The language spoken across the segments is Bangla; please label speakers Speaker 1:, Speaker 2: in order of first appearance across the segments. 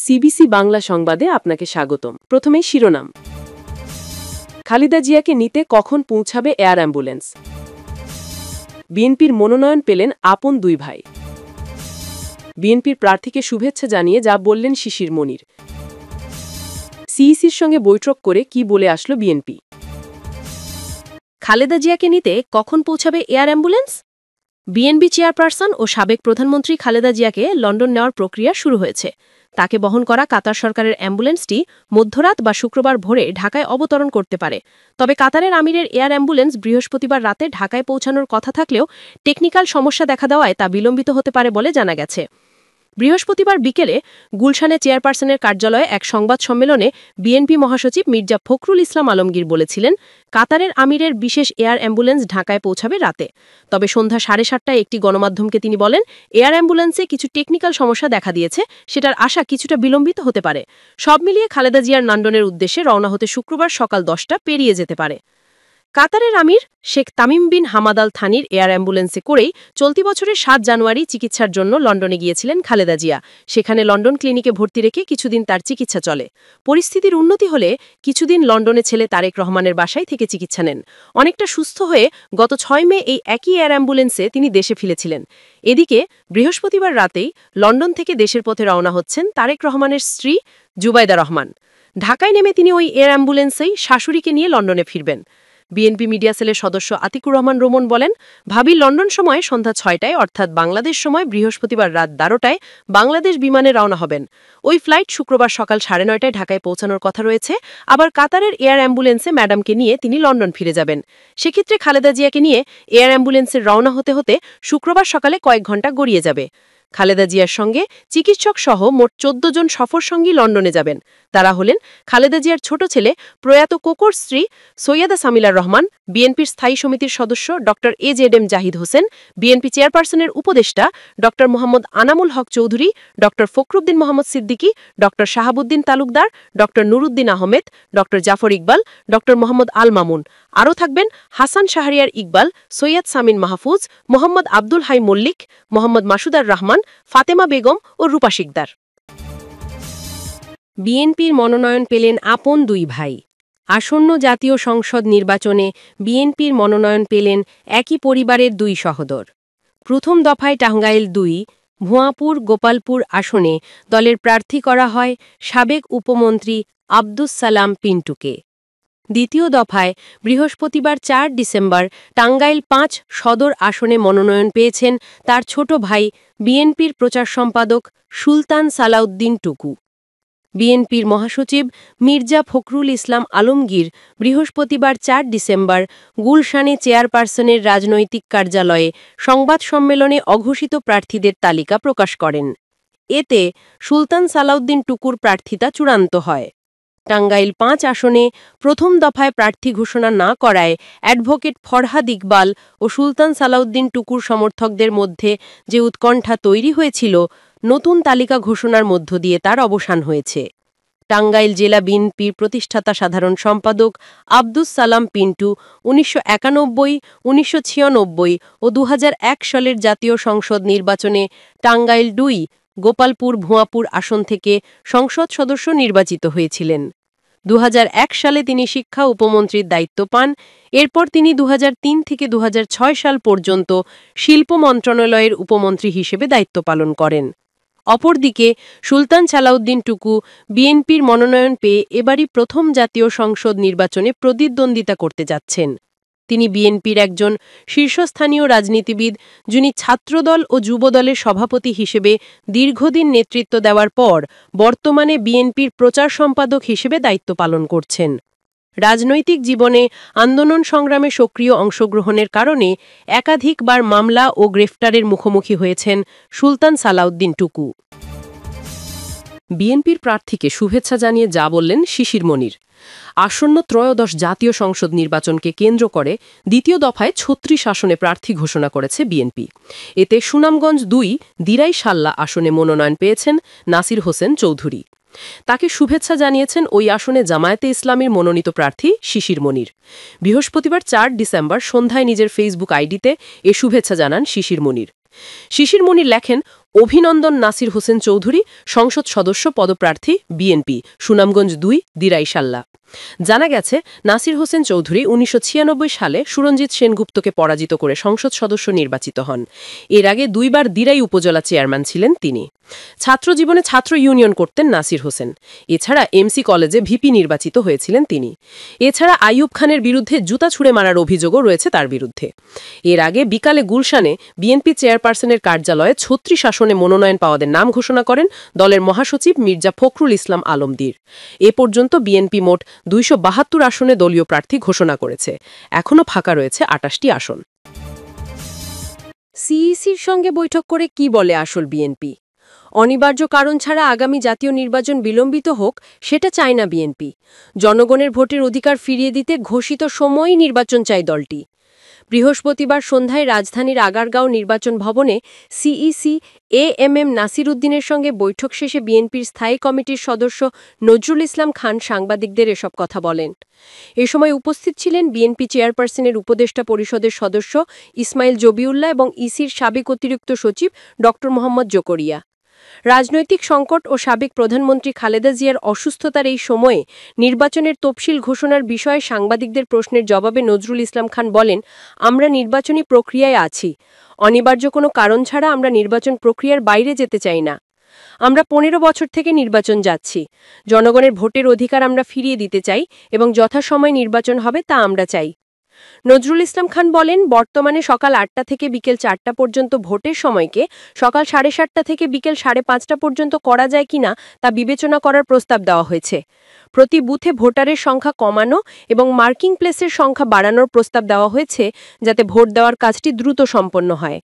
Speaker 1: সিবিসি বাংলা সংবাদে আপনাকে স্বাগতম। প্রথমেই শিরোনাম। খালেদা জিয়াকে নিতে কখন পৌঁছাবে এয়ার অ্যাম্বুলেন্স? বিএনপির মনোনয়ন পেলেন আপন দুই ভাই। বিএনপির প্রার্থীকে শুভেচ্ছা জানিয়ে যা বললেন শিশির মনির। সিইসির সঙ্গে বৈঠক করে কি বলে আসলো বিএনপি?
Speaker 2: খালেদা জিয়াকে নিতে কখন পৌঁছাবে এয়ার অ্যাম্বুলেন্স? বিএনপি চেয়ারপারসন ও সাবেক প্রধানমন্ত্রী খালেদা জিয়াকে লন্ডন নেওয়ার প্রক্রিয়া শুরু হয়েছে। তাকে বহন করা কাতার সরকারের অ্যাম্বুলেন্সটি মধ্যরাত বা শুক্রবার ভোরে ঢাকায় অবতরণ করতে পারে। তবে কাতারের আমিরের এয়ার অ্যাম্বুলেন্স বৃহস্পতিবার রাতে ঢাকায় পৌঁছানোর কথা থাকলেও টেকনিক্যাল সমস্যা দেখা দেওয়ায় তা বিলম্বিত হতে পারে বলে জানা গেছে। বৃহস্পতিবার বিকেলে গুলশানে চেয়ারপারসনের কার্যালয়ে এক সংবাদ সম্মেলনে বিএনপি মহাসচিব মির্জা ফখরুল ইসলাম আলমগীর বলেছিলেন, কাতারের আমিরের বিশেষ এয়ার অ্যাম্বুলেন্স ঢাকায় পৌঁছাবে রাতে। তবে সন্ধ্যা 7:30টায় একটি গণমাধ্যমকে তিনি বলেন, এয়ার অ্যাম্বুলেন্সে কিছু টেকনিক্যাল সমস্যা দেখা দিয়েছে, সেটার আশা কিছুটা বিলম্বিত হতে পারে। সব মিলিয়ে খালেদা জিয়ার লন্ডনের উদ্দেশ্যে রওনা হতে শুক্রবার সকাল 10টা পেরিয়ে যেতে পারে। কাতারের আমির Sheikh Tamim bin Hamad Al থানির এয়ার অ্যাম্বুলেন্সে করেই চলতি বছরের 7 জানুয়ারি চিকিৎসার জন্য লন্ডনে গিয়েছিলেন খালেদা জিয়া। সেখানে লন্ডন ক্লিনিকে ভর্তি রেখে কিছুদিন তার চিকিৎসা চলে। পরিস্থিতির উন্নতি হলে কিছুদিন লন্ডনে ছেলে তারেক রহমানের বাসায় থেকে চিকিৎসা নেন। অনেকটা সুস্থ হয়ে গত 6 মে এই একই এয়ার অ্যাম্বুলেন্সে তিনি দেশে ফিরেছিলেন। এদিকে বৃহস্পতিবার রাতেই লন্ডন থেকে দেশের পথে রওনা হচ্ছেন তারেক রহমানের স্ত্রী জুবাইদা রহমান। ঢাকায় নেমে তিনি ওই এয়ার অ্যাম্বুলেন্সেই শাশুড়িকে নিয়ে লন্ডনে ফিরবেন। বিএনপি মিডিয়া সেলের সদস্য আতিকুর রহমান রোমন বলেন, ভাবি লন্ডন সময় সন্ধ্যা 6টায় অর্থাৎ বাংলাদেশ সময় বৃহস্পতিবার রাত 12টায় বাংলাদেশ বিমানে রওনা হবেন। ওই ফ্লাইট শুক্রবার সকাল 9:30টায় ঢাকায় পৌঁছানোর কথা রয়েছে। আবার কাতারের এয়ার অ্যাম্বুলেন্সে ম্যাডামকে নিয়ে তিনি লন্ডন ফিরে যাবেন। সেক্ষেত্রে খালেদা জিয়াকে নিয়ে এয়ার অ্যাম্বুলেন্সের রওনা হতে হতে শুক্রবার সকালে কয়েক ঘণ্টা গড়িয়ে যাবে। খালেদা জিয়ার সঙ্গে চিকিৎসক সহ মোট 14 জন সফরসঙ্গী লন্ডনে যাবেন। তারা হলেন খালেদা জিয়ার ছোট ছেলে প্রয়াত কোকোর স্ত্রী সৈয়দা সামিলার রহমান, বিএনপির স্থায়ী সমিতির সদস্য ড এজেডএম জাহিদ হোসেন, বিএনপি চেয়ারপারসনের উপদেষ্টা ড মোহাম্মদ আনামুল হক চৌধুরী, ড ফখরুদ্দিন মোহাম্মদ সিদ্দিকী, ড শাহাবুদ্দিন তালুকদার, ড নুরুদ্দিন আহমেদ, ড জাফর ইকবাল, ড মোহাম্মদ আল মামুন। আরও থাকবেন হাসান শাহরিয়ার ইকবাল, সৈয়দ সামিন মাহফুজ, মোহাম্মদ আব্দুল হাই মল্লিক, মোহাম্মদ মাসুদার রহমান, ফাতেমা বেগম ও রূপা শিকদার। বিএনপির মনোনয়ন পেলেন আপন দুই ভাই। আসন্ন জাতীয় সংসদ নির্বাচনে বিএনপির মনোনয়ন পেলেন একই পরিবারের দুই সহোদর। প্রথম দফায় টাঙ্গাইল 2, ভুয়াপুর, গোপালপুর আসনে দলের প্রার্থী করা হয় সাবেক উপমন্ত্রী আব্দুস সালাম পিন্টুকে। দ্বিতীয় দফায় বৃহস্পতিবার 4 ডিসেম্বর টাঙ্গাইল 5 সদর আসনে মনোনয়ন পেয়েছেন তার ছোট ভাই বিএনপির প্রচার সম্পাদক সুলতান সালাউদ্দিন টুকু। বিএনপির মহাসচিব মির্জা ফখরুল ইসলাম আলমগীর বৃহস্পতিবার 4 ডিসেম্বর গুলশানে চেয়ারপারসনের রাজনৈতিক কার্যালয়ে সংবাদ সম্মেলনে অঘোষিত প্রার্থীদের তালিকা প্রকাশ করেন। এতে সুলতান সালাউদ্দিন টুকুর প্রার্থিতা চূড়ান্ত হয়। টাঙ্গাইল 5 আসনে প্রথম দফায় প্রার্থী ঘোষণা না করায় অ্যাডভোকেট ফরহাদ ইকবাল ও সুলতান সালাউদ্দিন টুকুর সমর্থকদের মধ্যে যে উৎকণ্ঠা তৈরি হয়েছিল, নতুন তালিকা ঘোষণার মধ্য দিয়ে তার অবসান হয়েছে। টাঙ্গাইল জেলা বিএনপির প্রতিষ্ঠাতা সাধারণ সম্পাদক আব্দুস সালাম পিন্টু 1991, 1996 ও 2001 সালের জাতীয় সংসদ নির্বাচনে টাঙ্গাইল 2, গোপালপুর, ভুয়াপুর আসন থেকে সংসদ সদস্য নির্বাচিত হয়েছিলেন। 2001 সালে তিনি শিক্ষা উপমন্ত্রীর দায়িত্ব পান। এরপর তিনি 2003 থেকে 2006 সাল পর্যন্ত শিল্প মন্ত্রণালয়ের উপমন্ত্রী হিসেবে দায়িত্ব পালন করেন। অপরদিকে সুলতান সালাউদ্দিন টুকু বিএনপির মনোনয়ন পেয়ে এবারই প্রথম জাতীয় সংসদ নির্বাচনে প্রতিদ্বন্দ্বিতা করতে যাচ্ছেন। তিনি বিএনপির একজন শীর্ষস্থানীয় রাজনীতিবিদ, যিনি ছাত্রদল ও যুবদলের সভাপতি হিসেবে দীর্ঘদিন নেতৃত্ব দেওয়ার পর বর্তমানে বিএনপির প্রচার সম্পাদক হিসেবে দায়িত্ব পালন করছেন। রাজনৈতিক জীবনে আন্দোলন সংগ্রামে সক্রিয় অংশগ্রহণের কারণে একাধিকবার মামলা ও গ্রেফতারের মুখোমুখি হয়েছেন সুলতান সালাউদ্দিন টুকু।
Speaker 1: বিএনপির প্রার্থীকে শুভেচ্ছা জানিয়ে যা বললেন শিশির মনির। আসন্ন ত্রয়োদশ জাতীয় সংসদ নির্বাচনকে কেন্দ্র করে দ্বিতীয় দফায় 36 আসনে প্রার্থী ঘোষণা করেছে বিএনপি। এতে সুনামগঞ্জ 2 দিরাই সাল্লা আসনে মনোনয়ন পেয়েছেন নাসির হোসেন চৌধুরী। তাকে শুভেচ্ছা জানিয়েছেন ওই আসনে জামায়াতে ইসলামীর মনোনীত প্রার্থী শিশির মনির। বৃহস্পতিবার 4 ডিসেম্বর সন্ধ্যায় নিজের ফেসবুক আইডিতে এ শুভেচ্ছা জানান শিশির মনির। শিশির মনির লেখেন, অভিনন্দন নাসির হোসেন চৌধুরী সংসদ সদস্য পদপ্রার্থী বিএনপি সুনামগঞ্জ ২ দিরাইশাল্লা। জানা গেছে নাসির হোসেন চৌধুরী ১৯৯৬ সালে সুরঞ্জিত সেনগুপ্তকে পরাজিত করে সংসদ সদস্য নির্বাচিত হন। এর আগে ২ বার দিরাই উপজেলা চেয়ারম্যান ছিলেন তিনি। ছাত্র জীবনে ছাত্র ইউনিয়ন করতেন নাসির হোসেন। এছাড়া এমসি কলেজে ভিপি নির্বাচিত হয়েছিলেন তিনি। এছাড়া আইয়ুব খানের বিরুদ্ধে জুতা ছুঁড়ে মারার অভিযোগও রয়েছে তার বিরুদ্ধে। এর আগে বিকালে গুলশানে বিএনপি চেয়ারপারসনের কার্যালয়ে ৩৬ আসনে মনোনয়ন পাওয়াদের নাম ঘোষণা করেন দলের মহাসচিব মির্জা ফখরুল ইসলাম আলমগীর। এ পর্যন্ত বিএনপি মোট ২৭২ আসনে দলীয় প্রার্থী ঘোষণা করেছে। এখনও ফাঁকা রয়েছে ২৮টি আসন।
Speaker 2: সিইসির সঙ্গে বৈঠক করে কি বলে আসল বিএনপি? অনিবার্য কারণ ছাড়া আগামী জাতীয় নির্বাচন বিলম্বিত হোক সেটা চায় না বিএনপি। জনগণের ভোটের অধিকার ফিরিয়ে দিতে ঘোষিত সময়ই নির্বাচন চায় দলটি। বৃহস্পতিবার সন্ধ্যায় রাজধানীর আগারগাঁও নির্বাচন ভবনে সিইসি এএমএম নাসির উদ্দিনের সঙ্গে বৈঠক শেষে বিএনপির স্থায়ী কমিটির সদস্য নজরুল ইসলাম খান সাংবাদিকদের এসব কথা বলেন। এ সময় উপস্থিত ছিলেন বিএনপি চেয়ারপারসনের উপদেষ্টা পরিষদের সদস্য ইসমাইল জবিউল্লাহ এবং ইসির সাবেক অতিরিক্ত সচিব ড মোহাম্মদ জকরিয়া। রাজনৈতিক সংকট ও সাবেক প্রধানমন্ত্রী খালেদা জিয়ার অসুস্থতার এই সময়ে নির্বাচনের তফসিল ঘোষণার বিষয়ে সাংবাদিকদের প্রশ্নের জবাবে নজরুল ইসলাম খান বলেন, আমরা নির্বাচনী প্রক্রিয়ায় আছি। অনিবার্য কোনো কারণ ছাড়া আমরা নির্বাচন প্রক্রিয়ার বাইরে যেতে চাই না। আমরা ১৫ বছর থেকে নির্বাচন যাচ্ছি। জনগণের ভোটের অধিকার আমরা ফিরিয়ে দিতে চাই এবং যথাসময়ে নির্বাচন হবে তা আমরা চাই। নজরুল ইসলাম খান বলেন, বর্তমানে সকাল ৮টা থেকে বিকেল ৪টা পর্যন্ত ভোটের সময়কে সকাল ৭:৩০ থেকে বিকেল ৫:৩০ পর্যন্ত করা যায় কিনা তা বিবেচনা করার প্রস্তাব দেওয়া হয়েছে। প্রতি বুথে ভোটারের সংখ্যা কমানো এবং মার্কিং প্লেসের সংখ্যা বাড়ানোর প্রস্তাব দেওয়া হয়েছে যাতে ভোট দেওয়ার কাজটি দ্রুত সম্পন্ন হয়।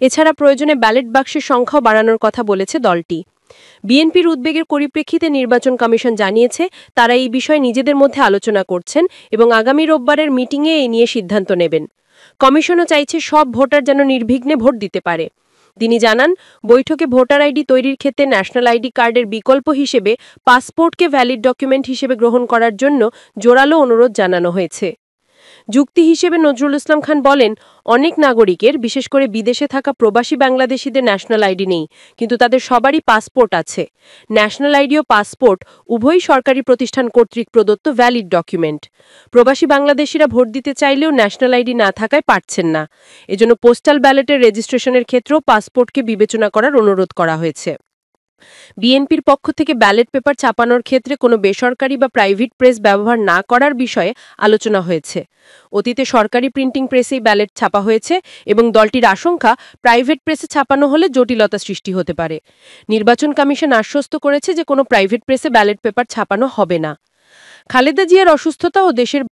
Speaker 2: এছাড়া প্রয়োজনে ব্যালট বাক্সের সংখ্যাও বাড়ানোর কথা বলেছে দলটি। বিএনপির উদ্বেগের পরিপ্রেক্ষিতে নির্বাচন কমিশন জানিয়েছে তারা এই বিষয়ে নিজেদের মধ্যে আলোচনা করছেন এবং আগামী রোববারের মিটিংয়ে এ নিয়ে সিদ্ধান্ত নেবেন। কমিশনও চাইছে সব ভোটার যেন নির্বিঘ্নে ভোট দিতে পারে। তিনি জানান, বৈঠকে ভোটার আইডি তৈরির ক্ষেত্রে ন্যাশনাল আইডি কার্ডের বিকল্প হিসেবে পাসপোর্টকে ভ্যালিড ডকুমেন্ট হিসেবে গ্রহণ করার জন্য জোরালো অনুরোধ জানানো হয়েছে। যুক্তি হিসেবে নজরুল ইসলাম খান বলেন, অনেক নাগরিকের বিশেষ করে বিদেশে থাকা প্রবাসী বাংলাদেশিদের ন্যাশনাল আইডি নেই, কিন্তু তাদের সবারই পাসপোর্ট আছে। ন্যাশনাল আইডি ও পাসপোর্ট উভয়ই সরকারি প্রতিষ্ঠান কর্তৃক প্রদত্ত ভ্যালিড ডকুমেন্ট। প্রবাসী বাংলাদেশিরা ভোট দিতে চাইলেও ন্যাশনাল আইডি না থাকায় পারছেন না। এজন্য পোস্টাল ব্যালটের রেজিস্ট্রেশনের ক্ষেত্রেও পাসপোর্টকে বিবেচনা করার অনুরোধ করা হয়েছে। বিএনপির পক্ষ থেকে ব্যালট পেপার ছাপানোর ক্ষেত্রে কোনো বেসরকারি বা প্রাইভেট প্রেস ব্যবহার না করার বিষয়ে আলোচনা হয়েছে। অতীতে সরকারি প্রিন্টিং প্রেসেই ব্যালট ছাপা হয়েছে এবং দলটির আশঙ্কা প্রাইভেট প্রেসে ছাপানো হলে জটিলতা সৃষ্টি হতে পারে। নির্বাচন কমিশন আশ্বস্ত করেছে যে কোনো প্রাইভেট প্রেসে ব্যালট পেপার ছাপানো হবে না। খালেদা জিয়ার অসুস্থতা ও দেশের